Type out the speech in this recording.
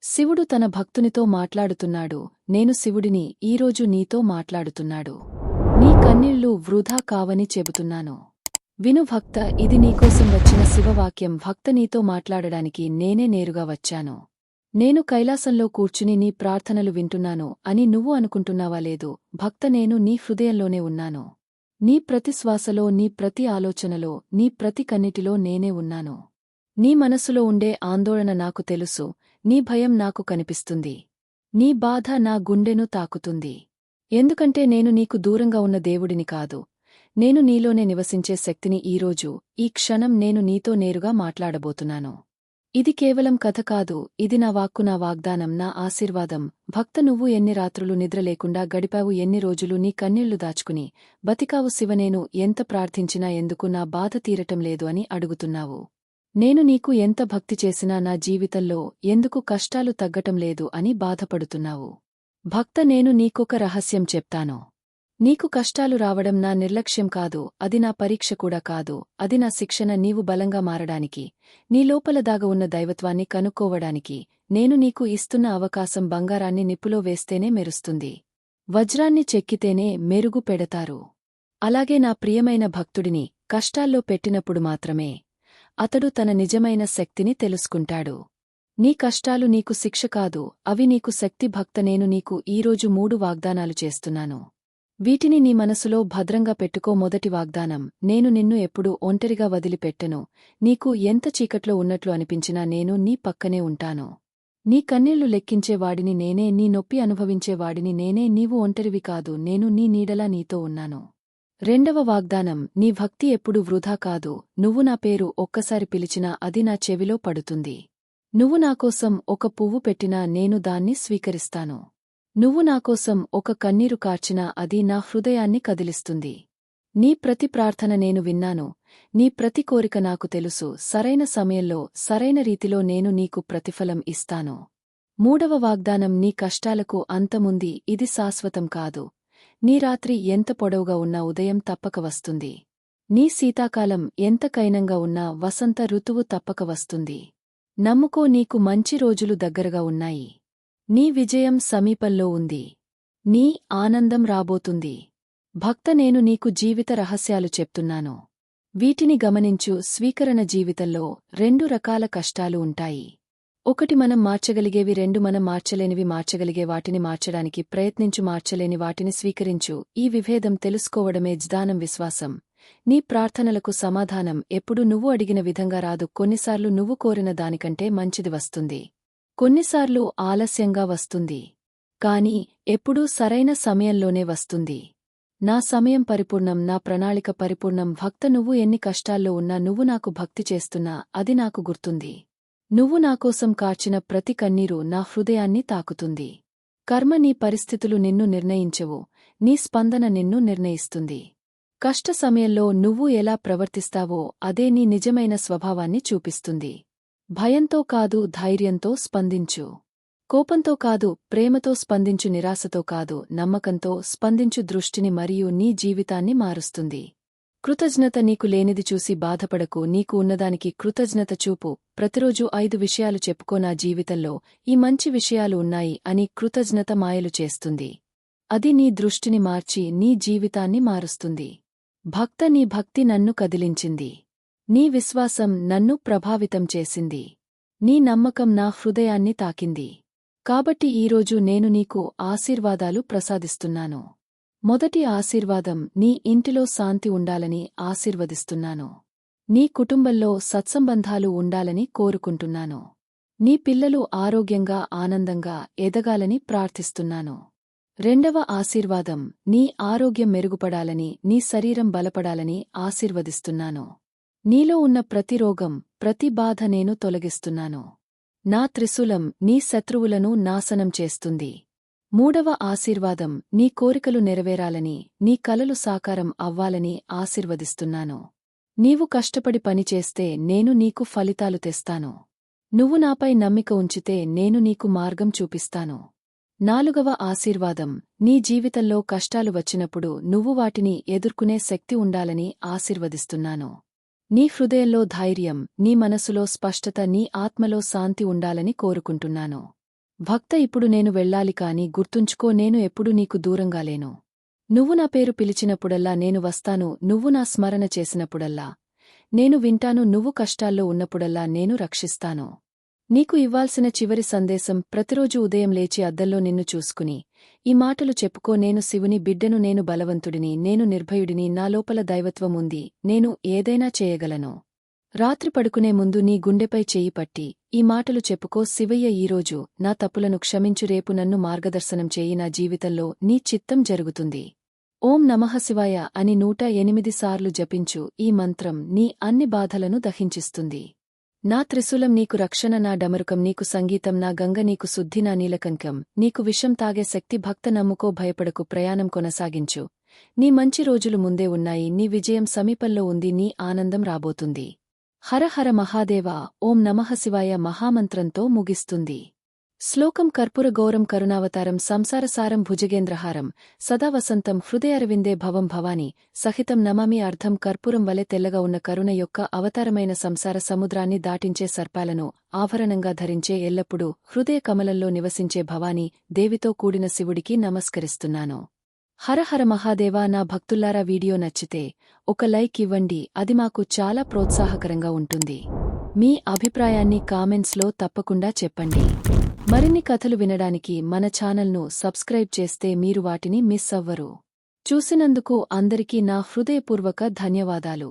శివుడు తన భక్తునితో మాట్లాడుతున్నాడు. నేను శివుడిని, ఈరోజు నీతో మాట్లాడుతున్నాడు. నీ కన్నీళ్లు వృధా కావని చెబుతున్నాను. విను భక్త, ఇది నీకోసం వచ్చిన శివవాక్యం. భక్త, నీతో మాట్లాడడానికి నేనే నేరుగా వచ్చాను. నేను కైలాసంలో కూర్చుని నీ ప్రార్థనలు వింటున్నాను అని నువ్వు అనుకుంటున్నావా? లేదు భక్త, నేను నీ హృదయంలోనే ఉన్నాను. నీ ప్రతి శ్వాసలో, నీ ప్రతి ఆలోచనలో, నీ ప్రతి కన్నిటిలో నేనే ఉన్నాను. నీ మనసులో ఉండే ఆందోళన నాకు తెలుసు. నీ భయం నాకు కనిపిస్తుంది. నీ బాధ నా గుండెను తాకుతుంది. ఎందుకంటే నేను నీకు దూరంగా ఉన్న దేవుడిని కాదు. నేను నీలోనే నివసించే శక్తిని. ఈరోజు ఈ క్షణం నేను నీతో నేరుగా మాట్లాడబోతున్నాను. ఇది కేవలం కథ కాదు, ఇది నా వాక్కు, నా వాగ్దానం, నా ఆశీర్వాదం. భక్త, నువ్వు ఎన్ని రాత్రులు నిద్రలేకుండా గడిపావు? ఎన్ని రోజులు నీ కన్నీళ్లు దాచుకుని బతికావు? శివ, నేను ఎంత ప్రార్థించినా ఎందుకు నా బాధ తీరటం లేదు అని అడుగుతున్నావు. నేను నీకు ఎంత భక్తి చేసినా నా జీవితంలో ఎందుకు కష్టాలు తగ్గటం లేదు అని బాధపడుతున్నావు. భక్త, నేను నీకొక రహస్యం చెప్తాను. నీకు కష్టాలు రావడం నా నిర్లక్ష్యం కాదు, అది నా పరీక్ష కూడా కాదు, అది నా శిక్షణ. నీవు బలంగా మారడానికి, నీ లోపల దాగ ఉన్న దైవత్వాన్ని కనుక్కోవడానికి నేను నీకు ఇస్తున్న అవకాశం. బంగారాన్ని నిప్పులో వేస్తేనే మెరుస్తుంది, వజ్రాన్ని చెక్కితేనే మెరుగు పెడతారు. అలాగే నా ప్రియమైన భక్తుడిని కష్టాల్లో పెట్టినప్పుడు మాత్రమే అతడు తన నిజమైన శక్తిని తెలుసుకుంటాడు. నీ కష్టాలు నీకు శిక్ష కాదు, అవి నీకు శక్తి. భక్త, నేను నీకు ఈరోజు 3 వాగ్దానాలు చేస్తున్నాను. వీటిని నీ మనసులో భద్రంగా పెట్టుకో. మొదటి వాగ్దానం, నేను నిన్ను ఎప్పుడూ ఒంటరిగా వదిలిపెట్టను. నీకు ఎంత చీకట్లో ఉన్నట్లు అనిపించినా నేను నీ పక్కనే ఉంటాను. నీ కన్నీళ్లు లెక్కించేవాడిని నేనే, నీ నొప్పి అనుభవించేవాడిని నేనే. నీవు ఒంటరివి కాదు, నేను నీ నీడలా నీతో ఉన్నాను. రెండవ వాగ్దానం, నీ భక్తి ఎప్పుడు వృధా కాదు. నువ్వు నా పేరు ఒక్కసారి పిలిచినా అది నా చెవిలో పడుతుంది. నువ్వు నాకోసం ఒక పువ్వు పెట్టినా నేను దాన్ని స్వీకరిస్తాను. నువ్వు నాకోసం ఒక కన్నీరు కార్చినా అది నా హృదయాన్ని కదిలిస్తుంది. నీ ప్రతి ప్రార్థన నేను విన్నాను. నీ ప్రతి కోరిక నాకు తెలుసు. సరైన సమయంలో, సరైన రీతిలో నేను నీకు ప్రతిఫలం ఇస్తాను. మూడవ వాగ్దానం, నీ కష్టాలకు అంతముంది, ఇది శాశ్వతం కాదు. నీ రాత్రి ఎంత పొడవుగా ఉన్నా ఉదయం తప్పక వస్తుంది. నీ శీతాకాలం ఎంత కైనంగా ఉన్నా వసంత ఋతువు తప్పక వస్తుంది. నమ్ముకో, నీకు మంచి రోజులు దగ్గరగా ఉన్నాయి. నీ విజయం సమీపంలో ఉంది. నీ ఆనందం రాబోతుంది. భక్త, నేను నీకు జీవిత రహస్యాలు చెప్తున్నాను. వీటిని గమనించు. స్వీకరణ జీవితంలో 2 రకాల కష్టాలు ఉంటాయి. ఒకటి మనం మార్చగలిగేవి, 2 మనం మార్చలేనివి. మార్చగలిగే వాటిని మార్చడానికి ప్రయత్నించు, మార్చలేని వాటిని స్వీకరించు. ఈ విభేదం తెలుసుకోవడమే జ్ఞానం. విశ్వాసం, నీ ప్రార్థనలకు సమాధానం ఎప్పుడు నువ్వు అడిగిన విధంగా రాదు. కొన్నిసార్లు నువ్వు కోరిన దానికంటే మంచిది వస్తుంది. కొన్నిసార్లు ఆలస్యంగా వస్తుంది. కాని ఎప్పుడూ సరైన సమయంలోనే వస్తుంది. నా సమయం పరిపూర్ణం, నా ప్రణాళిక పరిపూర్ణం. భక్త, నువ్వు ఎన్ని కష్టాల్లో ఉన్నా, నువ్వు నాకు భక్తి చేస్తున్నా అది నాకు గుర్తుంది. నువ్వు నాకోసం కార్చిన ప్రతి కన్నీరు నా హృదయాన్ని తాకుతుంది. కర్మ, నీ పరిస్థితులు నిన్ను నిర్ణయించవు, నీ స్పందన నిన్ను నిర్ణయిస్తుంది. కష్ట సమయంలో నువ్వు ఎలా ప్రవర్తిస్తావో అదే నీ నిజమైన స్వభావాన్ని చూపిస్తుంది. భయంతో కాదు, ధైర్యంతో స్పందించు. కోపంతో కాదు, ప్రేమతో స్పందించు. నిరాశతో కాదు, నమ్మకంతో స్పందించు. దృష్టిని మరియు నీ జీవితాన్ని మారుస్తుంది. కృతజ్ఞత, నీకు లేనిది చూసి బాధపడకు, నీకు ఉన్నదానికి కృతజ్ఞత చూపు. ప్రతిరోజు 5 విషయాలు చెప్పుకో, నా జీవితంలో ఈ మంచి విషయాలు ఉన్నాయి అని. కృతజ్ఞత మాయలు చేస్తుంది. అది నీ దృష్టిని మార్చి నీ జీవితాన్ని మారుస్తుంది. భక్త, నీ భక్తి నన్ను కదిలించింది. నీ విశ్వాసం నన్ను ప్రభావితం చేసింది. నీ నమ్మకం నా హృదయాన్ని తాకింది. కాబట్టి ఈరోజు నేను నీకు ఆశీర్వాదాలు ప్రసాదిస్తున్నాను. మొదటి ఆశీర్వాదం, నీ ఇంటిలో శాంతి ఉండాలని ఆశీర్వదిస్తున్నాను. నీ కుటుంబంలో సత్సంబంధాలు ఉండాలని కోరుకుంటున్నాను. నీ పిల్లలు ఆరోగ్యంగా, ఆనందంగా ఎదగాలని ప్రార్థిస్తున్నాను. రెండవ ఆశీర్వాదం, నీ ఆరోగ్యం మెరుగుపడాలని, నీ శరీరం బలపడాలని ఆశీర్వదిస్తున్నాను. నీలో ఉన్న ప్రతి రోగం, ప్రతి బాధ నేను తొలగిస్తున్నాను. నా త్రిశూలం నీ శత్రువులను నాశనం చేస్తుంది. మూడవ ఆశీర్వాదం, నీ కోరికలు నెరవేరాలని, నీ కలలు సాకారం అవ్వాలని ఆశీర్వదిస్తున్నాను. నీవు కష్టపడి పనిచేస్తే నేను నీకు ఫలితాలు తెస్తాను. నువ్వు నాపై నమ్మిక ఉంచితే నేను నీకు మార్గం చూపిస్తాను. నాలుగవ ఆశీర్వాదం, నీ జీవితంలో కష్టాలు వచ్చినప్పుడు నువ్వు వాటిని ఎదుర్కొనే శక్తి ఉండాలని ఆశీర్వదిస్తున్నాను. నీ హృదయంలో ధైర్యం, నీ మనసులో స్పష్టత, నీ ఆత్మలో శాంతి ఉండాలని కోరుకుంటున్నాను. భక్త ఇప్పుడు నేను వెళ్ళాలి కాని గుర్తుంచుకో నేను ఎప్పుడు నీకు దూరంగా లేను. నువ్వు నా పేరు పిలిచినప్పుడల్లా నేను వస్తాను నువ్వు నా స్మరణ చేసినప్పుడల్లా నేను వింటాను నువ్వు కష్టాల్లో ఉన్నప్పుడల్లా నేను రక్షిస్తాను. నీకు ఇవ్వాల్సిన చివరి సందేశం ప్రతిరోజు ఉదయం లేచి అద్దంలో నిన్ను చూసుకుని ఈ మాటలు చెప్పుకో నేను శివుని బిడ్డను నేను బలవంతుడిని నేను నిర్భయుడిని నా లోపల దైవత్వం ఉంది నేను ఏదైనా చేయగలను. రాత్రి పడుకునే ముందు నీ గుండెపై చెయ్యి పట్టి ఈ మాటలు చెప్పుకో శివయ్య ఈరోజు నా తప్పులను క్షమించు రేపు నన్ను మార్గదర్శనం చేయి నా జీవితంలో నీ చిత్తం జరుగుతుంది. ఓం నమః శివాయ అని 108 సార్లు జపించు ఈ మంత్రం నీ అన్ని బాధలను దహించిస్తుంది. నా త్రిశూలం నీకు రక్షణ నా డమరుకం నీకు సంగీతం నా గంగ నీకు శుద్ధి నా నీలకంకం నీకు విషం తాగే శక్తి భక్త నమ్ముకో భయపడకు ప్రయాణం కొనసాగించు నీ మంచి రోజులు ముందే ఉన్నాయి నీ విజయం సమీపంలో ఉంది నీ ఆనందం రాబోతుంది. హర హర మహాదేవ ఓం నమః శివాయ మహామంత్రంతో ముగిస్తుంది. శ్లోకం కర్పూర గౌరం కరుణావతారం సంసారసారం భుజగేంద్రహారం సదా వసంతం హృదయరవిందే భవం భవాని సహితం నమామి అర్థం కర్పూరం వలె తెల్లగా ఉన్న కరుణ యొక్క అవతారమైన సంసార సముద్రాన్ని దాటించే సర్పాలను ఆభరణంగా ధరించే ఎల్లప్పుడూ హృదయ కమలంలో నివసించే భవానీ దేవితో కూడిన శివుడికి నమస్కరిస్తున్నాను. హర హర మహాదేవా నా భక్తుల్లారా వీడియో నచ్చితే ఒక లైక్ ఇవ్వండి అది మాకు చాలా ప్రోత్సాహకరంగా ఉంటుంది. మీ అభిప్రాయాన్ని కామెంట్స్లో తప్పకుండా చెప్పండి. మరిన్ని కథలు వినడానికి మన ఛానల్ను సబ్స్క్రైబ్ చేస్తే మీరు వాటిని మిస్ అవ్వరు. చూసినందుకు అందరికీ నా హృదయపూర్వక ధన్యవాదాలు.